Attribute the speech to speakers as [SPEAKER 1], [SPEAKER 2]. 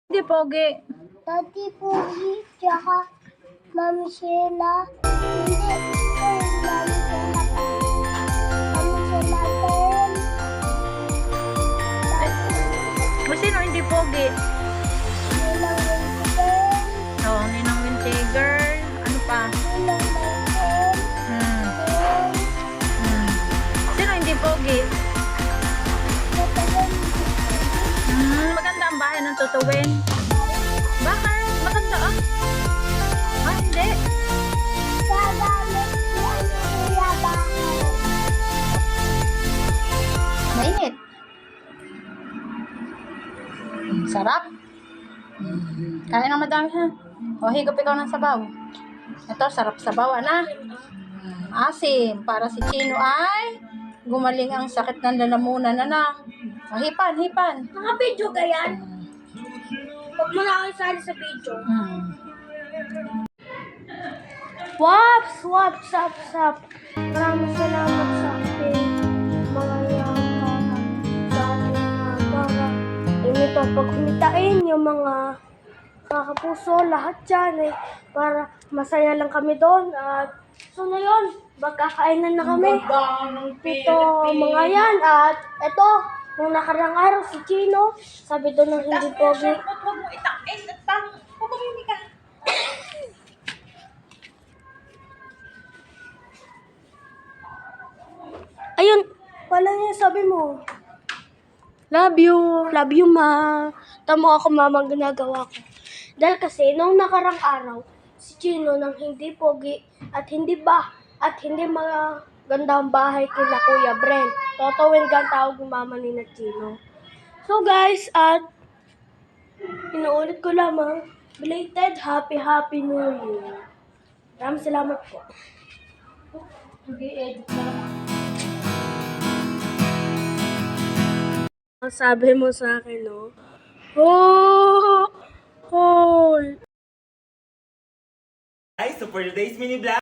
[SPEAKER 1] Hindi, Pogi.
[SPEAKER 2] Tati Pogi, tsaka Ma'am Sheila. Hindi, Ma'am Sheila pa. Ma'am Sheila Pen.
[SPEAKER 1] Sino hindi Pogi?
[SPEAKER 2] Ninang Wintigen.
[SPEAKER 1] Oo, Ninang Winty Girl. Ano pa?
[SPEAKER 2] Ninang Michael.
[SPEAKER 1] Hmm. Sino hindi Pogi?
[SPEAKER 2] Tatagan.
[SPEAKER 1] Maganda ang bahay ng Tutuwin. Bakit? Maganda ah. Ah, hindi.
[SPEAKER 2] Sa gamit ni Kuya Bahay.
[SPEAKER 1] Mainit. Sarap. Kain ng madami ha. O, higop ikaw ng sabaw. Ito, sarap sabaw, ana. Asim. Para si Chino ay gumaling ang sakit ng lalamunan, ana. O, hipan.
[SPEAKER 2] Naka-video ka yan? Huwag mo na ako isali sa video. Wap. Maraming salamat sa akin. Mga yaman sa ating para inito pagkumitain yung mga kakapuso, lahat dyan para masaya lang kami doon. At so na yun, magkakainan na kami. Ito, mga yan. At ito, nung nakarang araw si Chino, sabi doon ng hindi pogi.
[SPEAKER 1] Huwag mo itain at parang pumamili ka.
[SPEAKER 2] Ayun, wala niya sabi mo.
[SPEAKER 1] Love you.
[SPEAKER 2] Love you, ma. Tamo ako, mama, ang ginagawa ko. Dahil kasi, nung nakarang araw, si Chino nang hindi pogi at hindi maganda ang bahay kina Kuya Brent. Totowin ka ang tawag ng mama ni na Chino. So guys, at inuulit ko lamang, belated Happy New Year. Maraming salamat po. Ang sabi mo sa akin, no? Oh!
[SPEAKER 3] Guys, so for today's mini vlog,